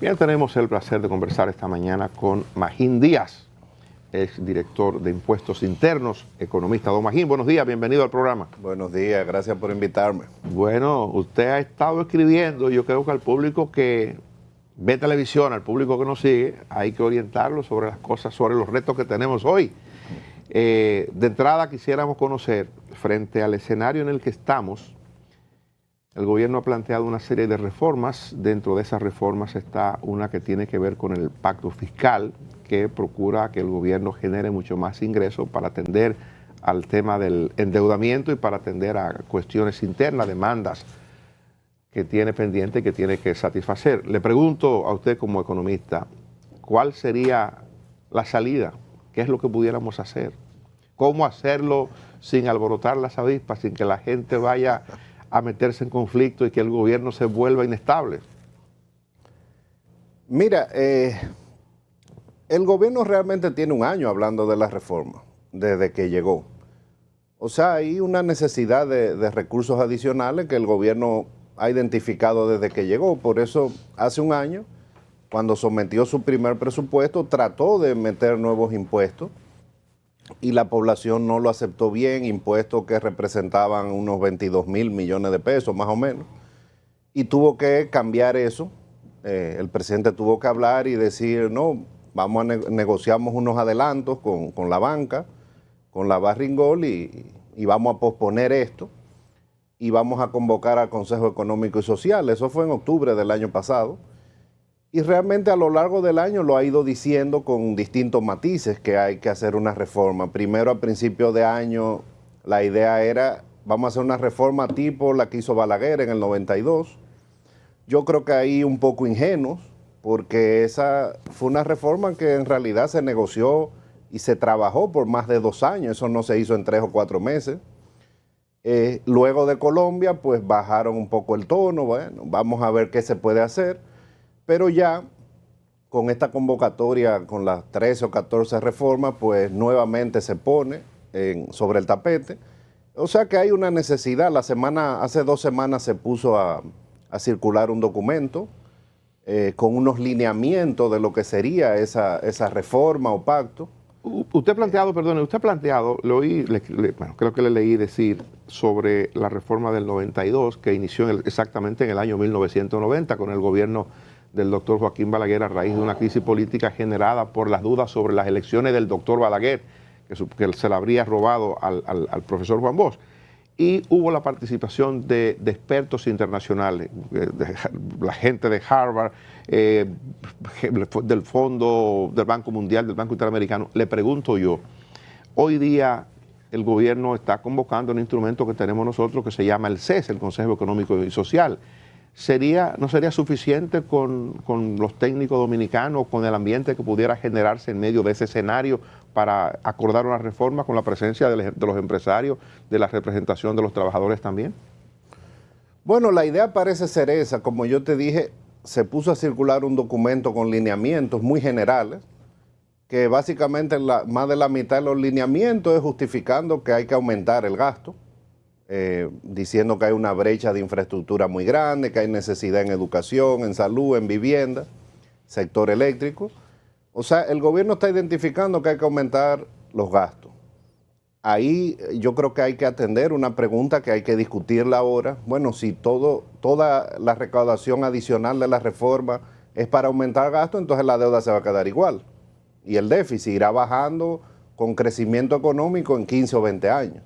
Bien, tenemos el placer de conversar esta mañana con Magín Díaz, ex director de Impuestos Internos, economista. Don Magín, buenos días, bienvenido al programa. Buenos días, gracias por invitarme. Bueno, usted ha estado escribiendo, yo creo que al público que ve televisión, al público que nos sigue, hay que orientarlo sobre las cosas, sobre los retos que tenemos hoy. De entrada quisiéramos conocer, frente al escenario en el que estamos, el gobierno ha planteado una serie de reformas. Dentro de esas reformas está una que tiene que ver con el pacto fiscal, que procura que el gobierno genere mucho más ingresos para atender al tema del endeudamiento y para atender a cuestiones internas, demandas que tiene pendiente y que tiene que satisfacer. Le pregunto a usted como economista, ¿cuál sería la salida? ¿Qué es lo que pudiéramos hacer? ¿Cómo hacerlo sin alborotar las avispas, sin que la gente vaya a meterse en conflicto y que el gobierno se vuelva inestable? Mira, el gobierno realmente tiene un año hablando de la reforma, desde que llegó. O sea, hay una necesidad de recursos adicionales que el gobierno ha identificado desde que llegó. Por eso, hace un año, cuando sometió su primer presupuesto, trató de meter nuevos impuestos y la población no lo aceptó bien, impuestos que representaban unos 22 mil millones de pesos, más o menos, y tuvo que cambiar eso. El presidente tuvo que hablar y decir, no, vamos a negociamos unos adelantos con la banca, con la Barringol, y vamos a posponer esto, y vamos a convocar al Consejo Económico y Social. Eso fue en octubre del año pasado. Y realmente a lo largo del año lo ha ido diciendo con distintos matices que hay que hacer una reforma. Primero, a principio de año, la idea era, vamos a hacer una reforma tipo la que hizo Balaguer en el 92. Yo creo que ahí un poco ingenuos, porque esa fue una reforma que en realidad se negoció y se trabajó por más de 2 años. Eso no se hizo en 3 o 4 meses. Luego de Colombia, pues bajaron un poco el tono. Bueno, vamos a ver qué se puede hacer. Pero ya con esta convocatoria, con las 13 o 14 reformas, pues nuevamente se pone sobre el tapete. O sea que hay una necesidad. Hace 2 semanas se puso a circular un documento con unos lineamientos de lo que sería esa reforma o pacto. Usted ha planteado, lo oí, bueno, creo que le leí decir sobre la reforma del 92, que inició exactamente en el año 1990 con el gobierno del doctor Joaquín Balaguer a raíz de una crisis política generada por las dudas sobre las elecciones del doctor Balaguer, que se la habría robado al profesor Juan Bosch. Y hubo la participación de expertos internacionales, la gente de Harvard, del Fondo del Banco Mundial, del Banco Interamericano. Le pregunto yo, hoy día el gobierno está convocando un instrumento que tenemos nosotros que se llama el CES, el Consejo Económico y Social. ¿No sería suficiente con los técnicos dominicanos, con el ambiente que pudiera generarse en medio de ese escenario para acordar una reforma con la presencia de los empresarios, de la representación de los trabajadores también? Bueno, la idea parece ser esa. Como yo te dije, se puso a circular un documento con lineamientos muy generales, que básicamente más de la mitad de los lineamientos es justificando que hay que aumentar el gasto, diciendo que hay una brecha de infraestructura muy grande, que hay necesidad en educación, en salud, en vivienda, sector eléctrico. O sea, el gobierno está identificando que hay que aumentar los gastos. Ahí yo creo que hay que atender una pregunta que hay que discutirla ahora. Bueno, si toda la recaudación adicional de la reforma es para aumentar gastos, entonces la deuda se va a quedar igual. Y el déficit irá bajando con crecimiento económico en 15 o 20 años.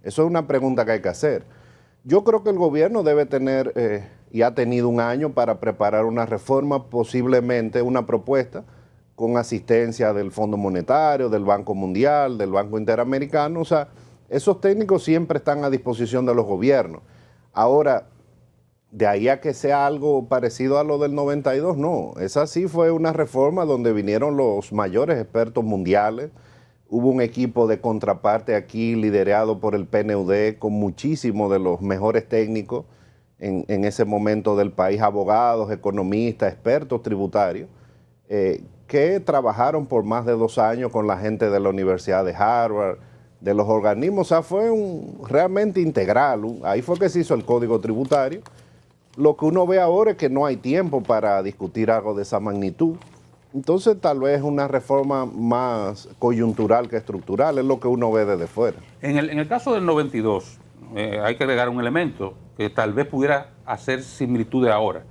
Eso es una pregunta que hay que hacer. Yo creo que el gobierno debe tener, y ha tenido un año para preparar una reforma, posiblemente una propuesta con asistencia del Fondo Monetario, del Banco Mundial, del Banco Interamericano. O sea, esos técnicos siempre están a disposición de los gobiernos. Ahora, de ahí a que sea algo parecido a lo del 92, no. Esa sí fue una reforma donde vinieron los mayores expertos mundiales. Hubo un equipo de contraparte aquí liderado por el PNUD con muchísimos de los mejores técnicos en ese momento del país, abogados, economistas, expertos tributarios, que trabajaron por más de 2 años con la gente de la Universidad de Harvard, de los organismos. O sea, fue realmente integral. Ahí fue que se hizo el Código Tributario Lo que uno ve ahora es que no hay tiempo para discutir algo de esa magnitud. Entonces tal vez una reforma más coyuntural que estructural es lo que uno ve desde fuera. En el caso del 92, hay que agregar un elemento que tal vez pudiera hacer similitud de ahora.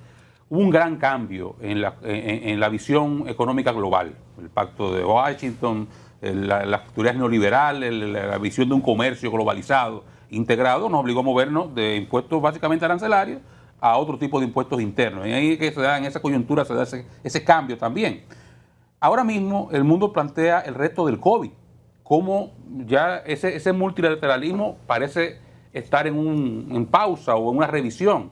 Hubo un gran cambio en la visión económica global. El Pacto de Washington, las teorías neoliberales, la visión de un comercio globalizado, integrado, nos obligó a movernos de impuestos básicamente arancelarios a otro tipo de impuestos internos. Y ahí que se da, en esa coyuntura se da ese cambio también. Ahora mismo el mundo plantea el reto del COVID, cómo ya ese multilateralismo parece estar en pausa o en una revisión.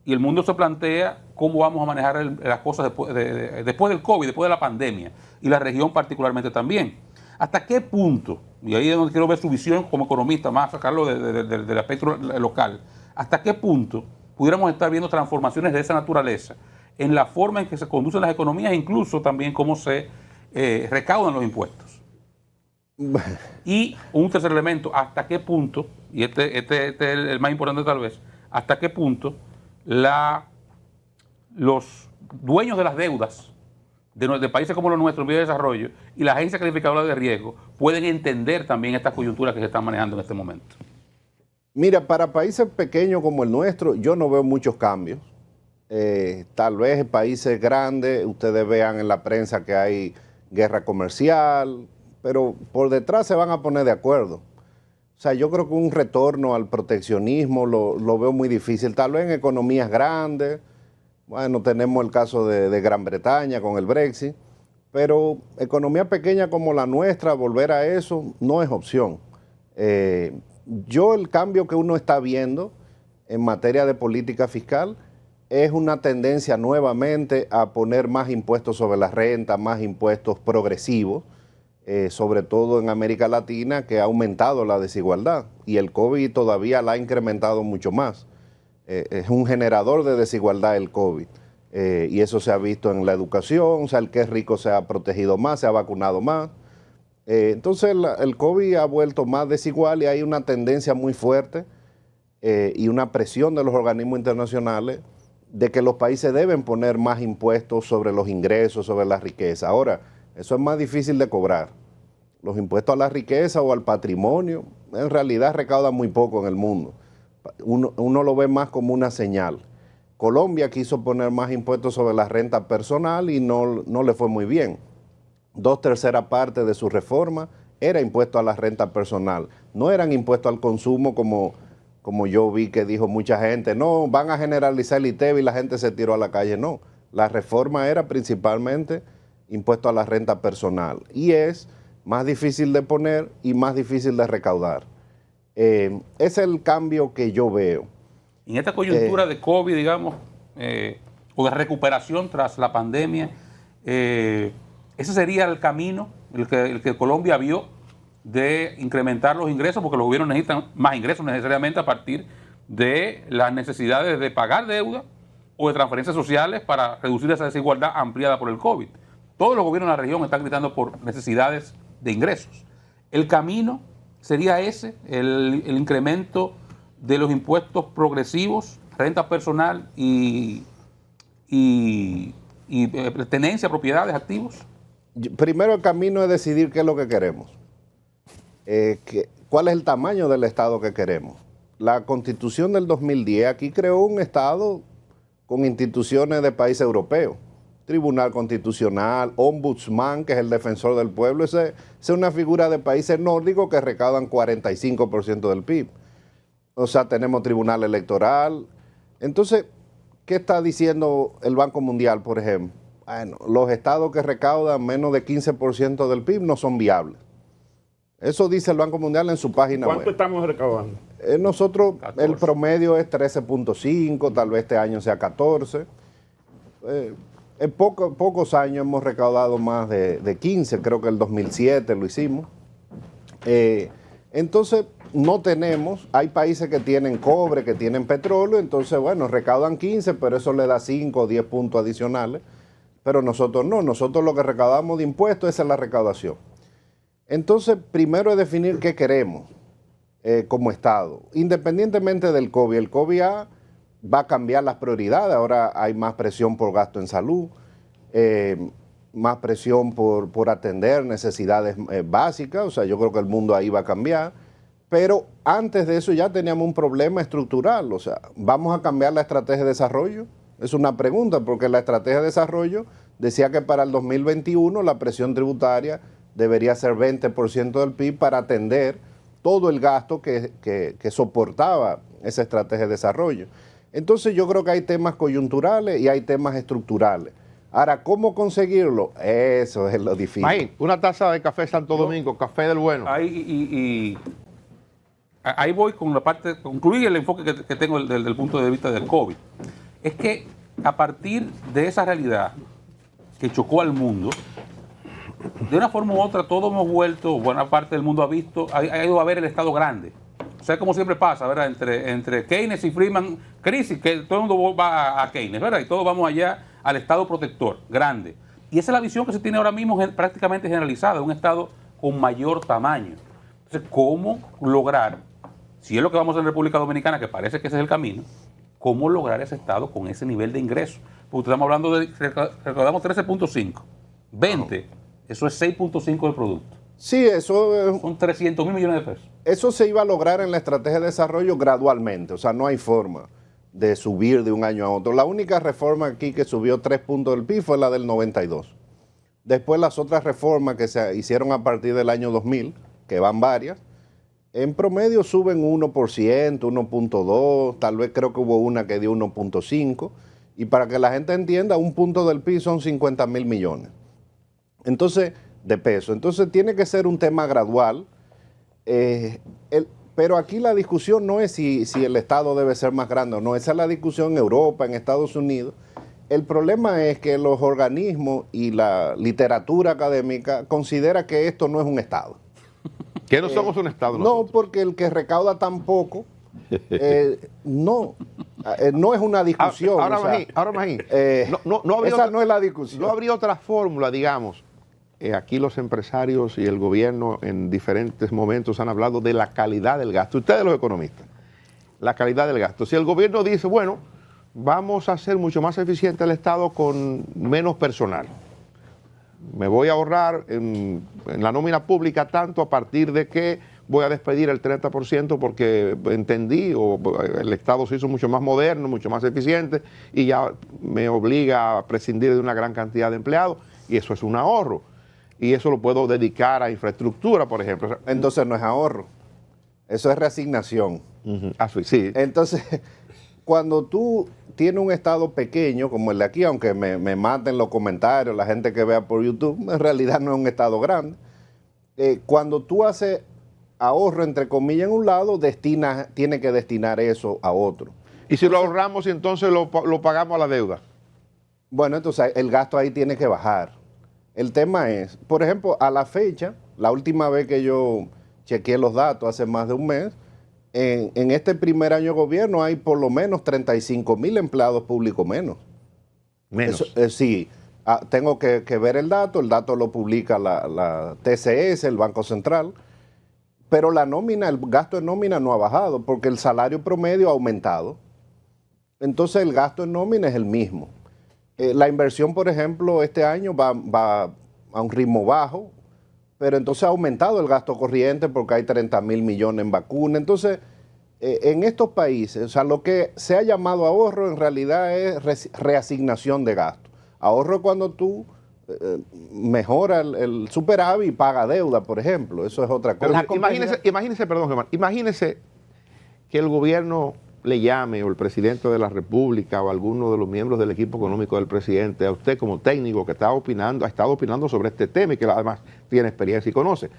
Y el mundo se plantea cómo vamos a manejar las cosas después del COVID, después de la pandemia, y la región particularmente también. ¿Hasta qué punto? Y ahí es donde quiero ver su visión como economista, más sacarlo del aspecto local. ¿Hasta qué punto pudiéramos estar viendo transformaciones de esa naturaleza en la forma en que se conducen las economías e incluso también cómo se recaudan los impuestos? Y un tercer elemento, ¿hasta qué punto, y este es el más importante tal vez, hasta qué punto los dueños de las deudas de países como los nuestros en vías de desarrollo y la agencia calificadora de riesgo pueden entender también estas coyunturas que se están manejando en este momento? Mira, para países pequeños como el nuestro, yo no veo muchos cambios. Tal vez en países grandes, ustedes vean en la prensa que hay guerra comercial, pero por detrás se van a poner de acuerdo. O sea, yo creo que un retorno al proteccionismo lo veo muy difícil. Tal vez en economías grandes, bueno, tenemos el caso de Gran Bretaña con el Brexit, pero economía pequeña como la nuestra, volver a eso no es opción. El cambio que uno está viendo en materia de política fiscal es una tendencia nuevamente a poner más impuestos sobre la renta, más impuestos progresivos, sobre todo en América Latina, que ha aumentado la desigualdad y el COVID todavía la ha incrementado mucho más. Es un generador de desigualdad el COVID y eso se ha visto en la educación, o sea, el que es rico se ha protegido más, se ha vacunado más. Entonces el COVID ha vuelto más desigual y hay una tendencia muy fuerte y una presión de los organismos internacionales de que los países deben poner más impuestos sobre los ingresos, sobre la riqueza. Ahora, eso es más difícil de cobrar. Los impuestos a la riqueza o al patrimonio en realidad recaudan muy poco en el mundo. Uno lo ve más como una señal. Colombia quiso poner más impuestos sobre la renta personal y no le fue muy bien. 2/3 partes de su reforma era impuesto a la renta personal. No eran impuestos al consumo como yo vi que dijo mucha gente. No, van a generalizar el ITEVI y la gente se tiró a la calle. No, la reforma era principalmente impuesto a la renta personal. Y es más difícil de poner y más difícil de recaudar. Es el cambio que yo veo. En esta coyuntura de COVID, digamos, o de recuperación tras la pandemia, ese sería el camino, el que Colombia vio de incrementar los ingresos, porque los gobiernos necesitan más ingresos necesariamente a partir de las necesidades de pagar deuda o de transferencias sociales para reducir esa desigualdad ampliada por el COVID. Todos los gobiernos de la región están gritando por necesidades de ingresos. El camino sería ese, el incremento de los impuestos progresivos, renta personal y tenencia, propiedades, activos. Primero el camino es decidir qué es lo que queremos. ¿Cuál es el tamaño del Estado que queremos? La Constitución del 2010 aquí creó un Estado con instituciones de países europeos. Tribunal Constitucional, Ombudsman, que es el defensor del pueblo. Esa es una figura de países nórdicos que recaudan 45% del PIB. O sea, tenemos Tribunal Electoral. Entonces, ¿qué está diciendo el Banco Mundial, por ejemplo? Bueno, los estados que recaudan menos de 15% del PIB no son viables. Eso dice el Banco Mundial en su página web. ¿Cuánto estamos recaudando? Nosotros, 14. el promedio es 13.5, tal vez este año sea 14. En pocos años hemos recaudado más de 15, creo que el 2007 lo hicimos. Entonces, no tenemos, hay países que tienen cobre, que tienen petróleo, entonces, bueno, recaudan 15, pero eso le da 5 o 10 puntos adicionales. Pero nosotros no, nosotros lo que recaudamos de impuestos, esa es la recaudación. Entonces, primero es definir qué queremos como Estado, independientemente del COVID. El COVID ha va a cambiar las prioridades. Ahora hay más presión por gasto en salud, más presión por atender necesidades básicas. O sea, yo creo que el mundo ahí va a cambiar. Pero antes de eso ya teníamos un problema estructural. O sea, ¿vamos a cambiar la estrategia de desarrollo? Es una pregunta, porque la estrategia de desarrollo decía que para el 2021 la presión tributaria debería ser 20% del PIB para atender todo el gasto que soportaba esa estrategia de desarrollo. Entonces yo creo que hay temas coyunturales y hay temas estructurales. Ahora, ¿cómo conseguirlo? Eso es lo difícil. Maín, una taza de café Santo Domingo, café del bueno. Ahí voy con la parte, concluir el enfoque que tengo desde el punto de vista del COVID. Es que a partir de esa realidad que chocó al mundo, de una forma u otra todos hemos vuelto, buena parte del mundo ha ido a ver el Estado grande. O sea, como siempre pasa, ¿verdad? Entre Keynes y Friedman, crisis, que todo el mundo va a Keynes, ¿verdad? Y todos vamos allá al Estado protector, grande. Y esa es la visión que se tiene ahora mismo prácticamente generalizada, un Estado con mayor tamaño. Entonces, ¿cómo lograr, si es lo que vamos a hacer en República Dominicana, que parece que ese es el camino, cómo lograr ese Estado con ese nivel de ingresos? Porque estamos hablando de, recordamos 13.5, 20, eso es 6.5 del producto. Sí, eso son 300 mil millones de pesos. Eso se iba a lograr en la estrategia de desarrollo gradualmente, o sea, no hay forma de subir de un año a otro. La única reforma aquí que subió 3 puntos del PIB fue la del 92. Después las otras reformas que se hicieron a partir del año 2000, que van varias, en promedio suben 1%, 1.2, tal vez creo que hubo una que dio 1.5, y para que la gente entienda, un punto del PIB son 50 mil millones. Entonces, de pesos. Entonces tiene que ser un tema gradual, pero aquí la discusión no es si el Estado debe ser más grande o no, esa es la discusión en Europa, en Estados Unidos. El problema es que los organismos y la literatura académica considera que esto no es un Estado. Que no somos un Estado. No, porque el que recauda tan poco, no es una discusión. Ahora, Magín, esa no es la discusión. No habría otra fórmula, digamos. Aquí los empresarios y el gobierno en diferentes momentos han hablado de la calidad del gasto. Ustedes los economistas, la calidad del gasto. Si el gobierno dice, bueno, vamos a hacer mucho más eficiente el Estado con menos personal. Me voy a ahorrar en la nómina pública tanto a partir de que voy a despedir el 30% porque entendí, o el Estado se hizo mucho más moderno, mucho más eficiente y ya me obliga a prescindir de una gran cantidad de empleados y eso es un ahorro. Y eso lo puedo dedicar a infraestructura, por ejemplo. Entonces no es ahorro, eso es reasignación. Sí. Entonces, cuando tú tienes un Estado pequeño como el de aquí, aunque me maten los comentarios, la gente que vea por YouTube, en realidad no es un Estado grande. Cuando tú haces ahorro, entre comillas, en un lado, tiene que destinar eso a otro. ¿Y si lo ahorramos y entonces lo pagamos a la deuda? Bueno, entonces el gasto ahí tiene que bajar. El tema es, por ejemplo, a la fecha, la última vez que yo chequeé los datos, hace más de un mes, en este primer año de gobierno hay por lo menos 35,000 empleados públicos menos. Menos. Eso, sí, tengo que ver el dato lo publica la TCS, el Banco Central, pero la nómina, el gasto en nómina no ha bajado porque el salario promedio ha aumentado. Entonces el gasto en nómina es el mismo. La inversión, por ejemplo, este año va a un ritmo bajo, pero entonces ha aumentado el gasto corriente porque hay 30,000 millones en vacunas. Entonces, en estos países, o sea, lo que se ha llamado ahorro en realidad es reasignación de gasto. Ahorro cuando tú mejoras el superávit y paga deuda, por ejemplo. Eso es otra cosa. Imagínese, perdón, Germán, imagínese que el gobierno le llame, o el presidente de la República, o alguno de los miembros del equipo económico del presidente, a usted como técnico que ha estado opinando sobre este tema y que además tiene experiencia y conoce.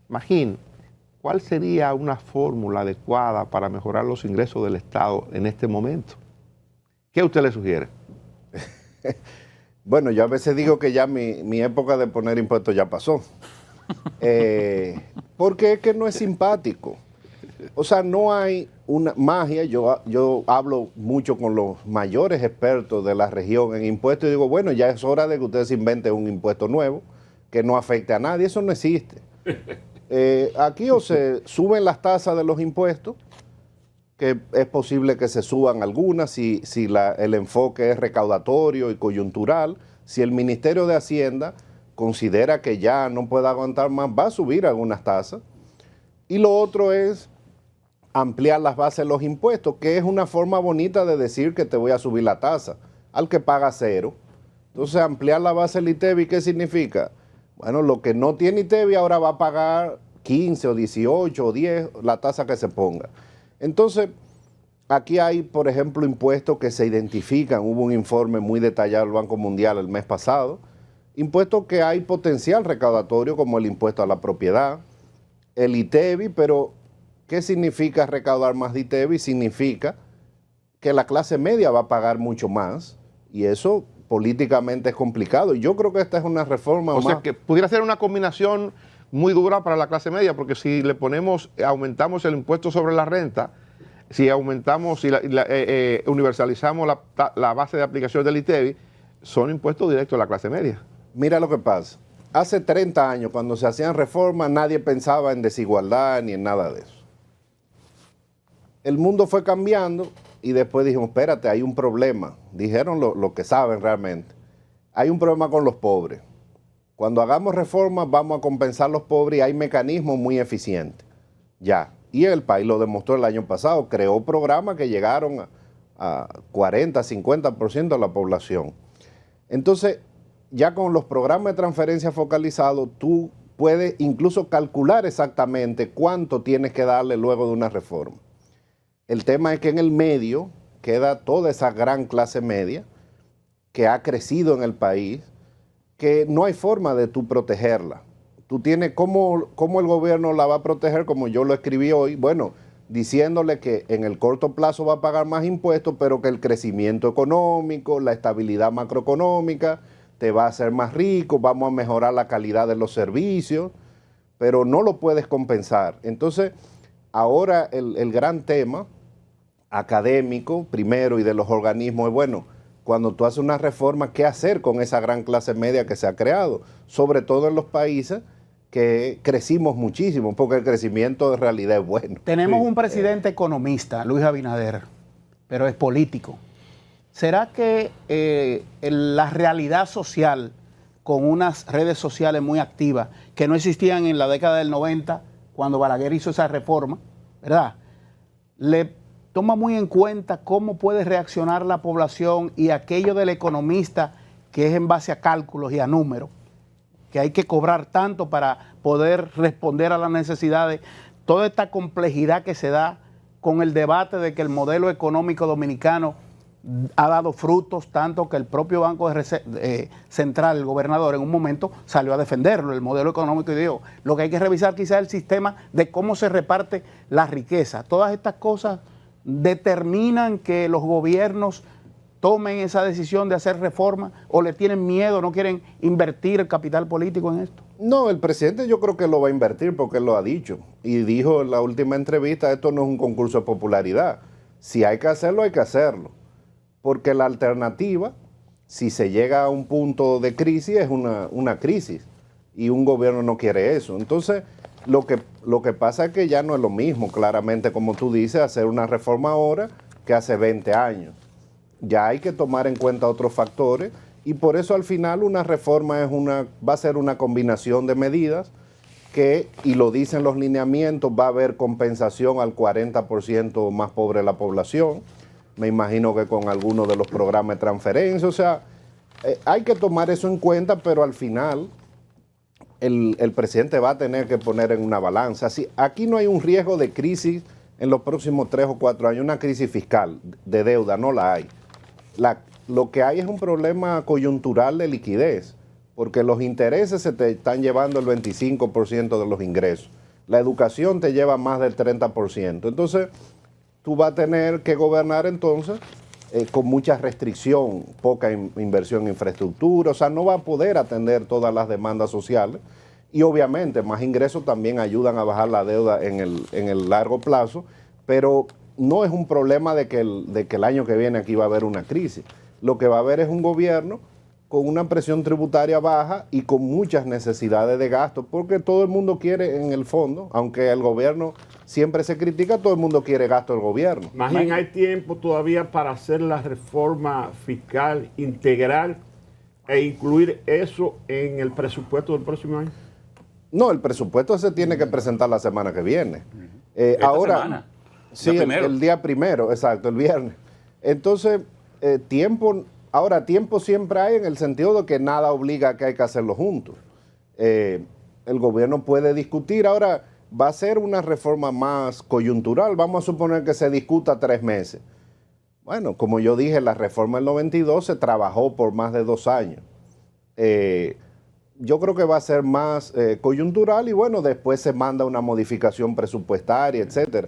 Magín, ¿cuál sería una fórmula adecuada para mejorar los ingresos del Estado en este momento? ¿Qué usted le sugiere? Bueno, yo a veces digo que ya mi época de poner impuestos ya pasó. Porque es que no es simpático. O sea, no hay una magia. Yo hablo mucho con los mayores expertos de la región en impuestos y digo, bueno, ya es hora de que ustedes inventen un impuesto nuevo que no afecte a nadie. Eso no existe. Aquí o se suben las tasas de los impuestos que es posible que se suban algunas si el enfoque es recaudatorio y coyuntural. Si el Ministerio de Hacienda considera que ya no puede aguantar más, va a subir algunas tasas. Y lo otro es ampliar las bases de los impuestos, que es una forma bonita de decir que te voy a subir la tasa al que paga cero. Entonces, ampliar la base del ITEVI, ¿qué significa? Bueno, lo que no tiene ITEVI ahora va a pagar 15 o 18 o 10, la tasa que se ponga. Entonces, aquí hay, por ejemplo, impuestos que se identifican. Hubo un informe muy detallado del Banco Mundial el mes pasado. Impuestos que hay potencial recaudatorio, como el impuesto a la propiedad, el ITEVI, pero ¿qué significa recaudar más de ITEVI? Significa que la clase media va a pagar mucho más, y eso políticamente es complicado. Y yo creo que esta es una reforma O sea, que pudiera ser una combinación muy dura para la clase media, porque si le aumentamos el impuesto sobre la renta, si aumentamos, si universalizamos la base de aplicación del ITEVI, son impuestos directos a la clase media. Mira lo que pasa. Hace 30 años, cuando se hacían reformas, nadie pensaba en desigualdad ni en nada de eso. El mundo fue cambiando y después dijimos, espérate, hay un problema. Dijeron lo que saben realmente. Hay un problema con los pobres. Cuando hagamos reformas vamos a compensar a los pobres y hay mecanismos muy eficientes. Ya. Y el país lo demostró el año pasado. Creó programas que llegaron a 40, 50% de la población. Entonces, ya con los programas de transferencia focalizados, tú puedes incluso calcular exactamente cuánto tienes que darle luego de una reforma. El tema es que en el medio queda toda esa gran clase media que ha crecido en el país, que no hay forma de tú protegerla. Tú tienes, ¿cómo el gobierno la va a proteger? Como yo lo escribí hoy, bueno, diciéndole que en el corto plazo va a pagar más impuestos, pero que el crecimiento económico, la estabilidad macroeconómica, te va a hacer más rico, vamos a mejorar la calidad de los servicios, pero no lo puedes compensar. Entonces, ahora el gran tema académico, primero, y de los organismos es, bueno, cuando tú haces una reforma, ¿qué hacer con esa gran clase media que se ha creado? Sobre todo en los países que crecimos muchísimo, porque el crecimiento en realidad es bueno. Tenemos un presidente economista, Luis Abinader, pero es político. ¿Será que la realidad social, con unas redes sociales muy activas, que no existían en la década del 90, cuando Balaguer hizo esa reforma, ¿verdad?, le toma muy en cuenta cómo puede reaccionar la población y aquello del economista que es en base a cálculos y a números, que hay que cobrar tanto para poder responder a las necesidades, toda esta complejidad que se da con el debate de que el modelo económico dominicano ha dado frutos, tanto que el propio Banco Central, el gobernador, en un momento salió a defenderlo, el modelo económico, y dijo, lo que hay que revisar quizás es el sistema de cómo se reparte la riqueza. Todas estas cosas determinan que los gobiernos tomen esa decisión de hacer reformas, o le tienen miedo, no quieren invertir el capital político en esto. No, el presidente yo creo que lo va a invertir porque él lo ha dicho. Y dijo en la última entrevista, esto no es un concurso de popularidad. Si hay que hacerlo, hay que hacerlo. Porque la alternativa, si se llega a un punto de crisis, es una crisis. Y un gobierno no quiere eso. Entonces, lo que pasa es que ya no es lo mismo, claramente, como tú dices, hacer una reforma ahora que hace 20 años. Ya hay que tomar en cuenta otros factores y por eso al final una reforma va a ser una combinación de medidas que, y lo dicen los lineamientos, va a haber compensación al 40% más pobre de la población. Me imagino que con algunos de los programas de transferencia, o sea, hay que tomar eso en cuenta, pero al final el presidente va a tener que poner en una balanza. Así, aquí no hay un riesgo de crisis en los próximos 3 o 4 años, una crisis fiscal de deuda, no la hay. Lo que hay es un problema coyuntural de liquidez, porque los intereses se te están llevando el 25% de los ingresos. La educación te lleva más del 30%. Entonces, tú vas a tener que gobernar entonces con mucha restricción, poca inversión en infraestructura, o sea, no va a poder atender todas las demandas sociales y obviamente más ingresos también ayudan a bajar la deuda en el largo plazo, pero no es un problema de que el año que viene aquí va a haber una crisis. Lo que va a haber es un gobierno con una presión tributaria baja y con muchas necesidades de gasto, porque todo el mundo quiere, en el fondo, aunque el gobierno siempre se critica, todo el mundo quiere gasto del gobierno. Magín, ¿hay tiempo todavía para hacer la reforma fiscal integral e incluir eso en el presupuesto del próximo año? No, el presupuesto se tiene que presentar la semana que viene. Ahora, semana. Sí, el día primero, exacto, el viernes. Entonces, tiempo siempre hay, en el sentido de que nada obliga a que hay que hacerlo juntos. El gobierno puede discutir. Ahora, va a ser una reforma más coyuntural. Vamos a suponer que se discuta 3 meses. Bueno, como yo dije, la reforma del 92 se trabajó por más de 2 años. Yo creo que va a ser más coyuntural y bueno, después se manda una modificación presupuestaria, etcétera.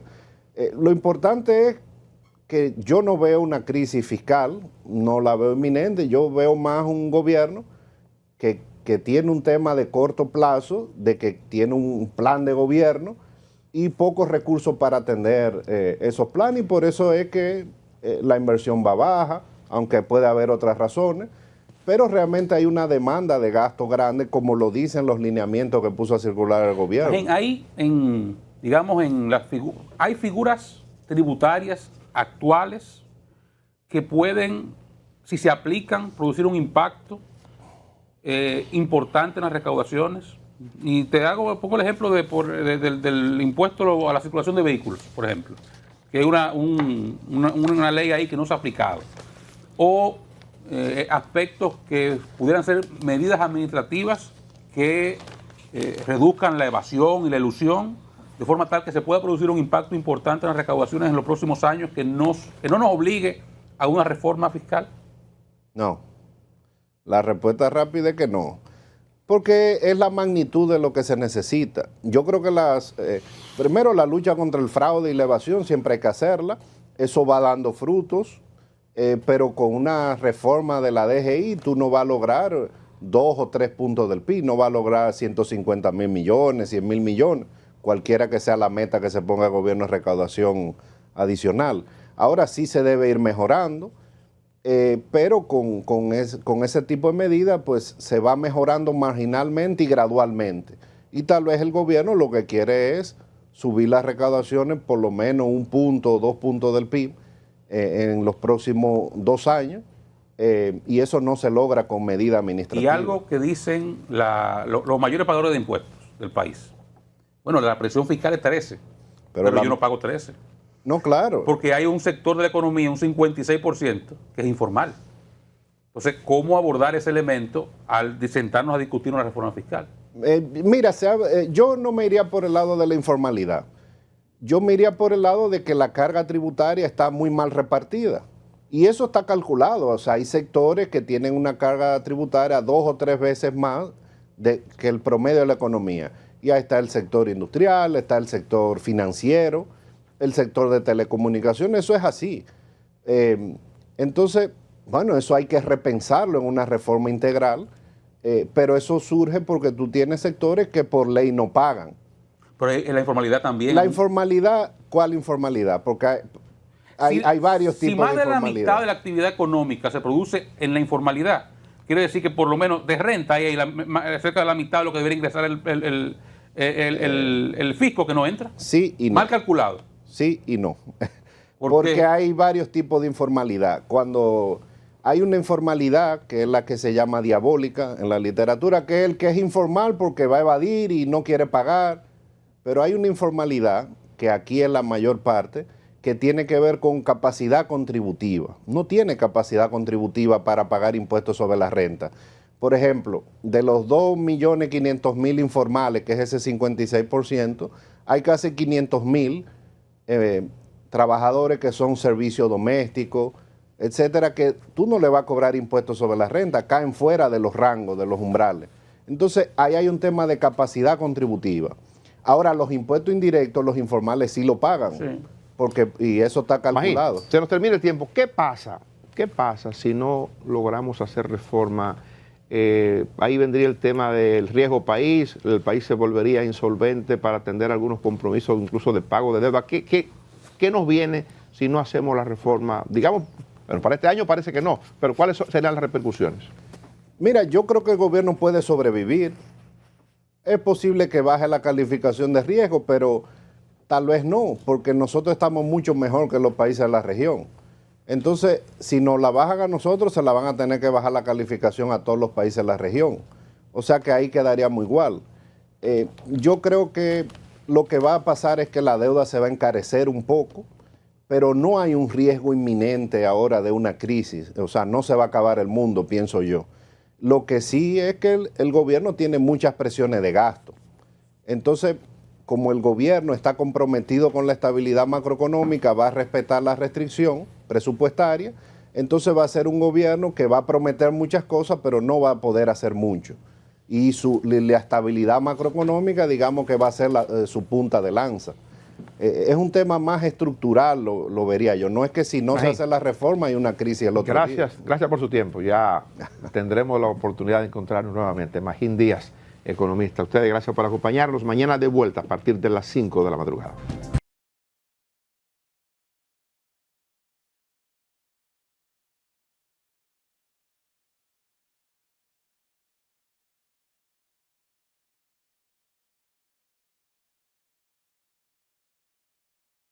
Lo importante es que yo no veo una crisis fiscal, no la veo inminente, yo veo más un gobierno que tiene un tema de corto plazo, de que tiene un plan de gobierno y pocos recursos para atender esos planes, y por eso es que la inversión va baja, aunque puede haber otras razones, pero realmente hay una demanda de gasto grande, como lo dicen los lineamientos que puso a circular el gobierno. Hay figuras tributarias actuales que pueden, si se aplican, producir un impacto importante en las recaudaciones. Y pongo el ejemplo del impuesto a la circulación de vehículos, por ejemplo, que hay una ley ahí que no se ha aplicado. O aspectos que pudieran ser medidas administrativas que reduzcan la evasión y la elusión, de forma tal que se pueda producir un impacto importante en las recaudaciones en los próximos años que no nos obligue a una reforma fiscal. No, la respuesta rápida es que no, porque es la magnitud de lo que se necesita. Yo creo que primero la lucha contra el fraude y la evasión siempre hay que hacerla, eso va dando frutos, pero con una reforma de la DGI tú no vas a lograr 2 o 3 puntos del PIB, no vas a lograr 150.000 millones, 100.000 millones, cualquiera que sea la meta que se ponga el gobierno de recaudación adicional. Ahora sí se debe ir mejorando, pero con ese tipo de medidas pues se va mejorando marginalmente y gradualmente. Y tal vez el gobierno lo que quiere es subir las recaudaciones por lo menos 1 punto o 2 puntos del PIB en los próximos 2 años, y eso no se logra con medidas administrativas. Y algo que dicen los mayores pagadores de impuestos del país. Bueno, la presión fiscal es 13, pero yo no pago 13. No, claro. Porque hay un sector de la economía, un 56%, que es informal. Entonces, ¿cómo abordar ese elemento al sentarnos a discutir una reforma fiscal? Mira, yo no me iría por el lado de la informalidad. Yo me iría por el lado de que la carga tributaria está muy mal repartida. Y eso está calculado. O sea, hay sectores que tienen una carga tributaria 2 o 3 veces más que el promedio de la economía. Y ahí está el sector industrial, está el sector financiero, el sector de telecomunicaciones, eso es así. Entonces, bueno, eso hay que repensarlo en una reforma integral, pero eso surge porque tú tienes sectores que por ley no pagan. Pero en la informalidad también. La informalidad, ¿cuál informalidad? Porque hay varios tipos de informalidad. Si más de la mitad de la actividad económica se produce en la informalidad, quiere decir que por lo menos de renta hay cerca de la mitad de lo que debería ingresar el fisco, que no entra. Sí y no. Mal calculado. Sí y no. Porque hay varios tipos de informalidad. Cuando hay una informalidad, que es la que se llama diabólica en la literatura, que es el que es informal porque va a evadir y no quiere pagar. Pero hay una informalidad, que aquí es la mayor parte, que tiene que ver con capacidad contributiva. No tiene capacidad contributiva para pagar impuestos sobre la renta. Por ejemplo, de los 2.500.000 informales, que es ese 56%, hay casi 500.000 trabajadores que son servicios domésticos, etcétera, que tú no le vas a cobrar impuestos sobre la renta, caen fuera de los rangos, de los umbrales. Entonces, ahí hay un tema de capacidad contributiva. Ahora, los impuestos indirectos, los informales sí lo pagan, sí, y eso está calculado. Imagínate, se nos termina el tiempo. ¿Qué pasa? ¿Qué pasa si no logramos hacer reforma? Ahí vendría el tema del riesgo país, el país se volvería insolvente para atender algunos compromisos, incluso de pago de deuda. ¿Qué nos viene si no hacemos la reforma? Digamos, bueno, para este año parece que no, pero ¿cuáles serían las repercusiones? Mira, yo creo que el gobierno puede sobrevivir. Es posible que baje la calificación de riesgo, pero tal vez no, porque nosotros estamos mucho mejor que los países de la región. Entonces, si nos la bajan a nosotros, se la van a tener que bajar la calificación a todos los países de la región. O sea que ahí quedaríamos igual. Yo creo que lo que va a pasar es que la deuda se va a encarecer un poco, pero no hay un riesgo inminente ahora de una crisis. O sea, no se va a acabar el mundo, pienso yo. Lo que sí es que el gobierno tiene muchas presiones de gasto. Entonces, como el gobierno está comprometido con la estabilidad macroeconómica, va a respetar la restricción presupuestaria, entonces va a ser un gobierno que va a prometer muchas cosas, pero no va a poder hacer mucho. Y la estabilidad macroeconómica, digamos que va a ser su punta de lanza. Es un tema más estructural, lo vería yo. No es que si no se hace la reforma hay una crisis el otro día. Gracias por su tiempo. Ya tendremos la oportunidad de encontrarnos nuevamente. Magín Díaz, economista. Ustedes, gracias por acompañarnos. Mañana de vuelta a partir de las 5 de la madrugada.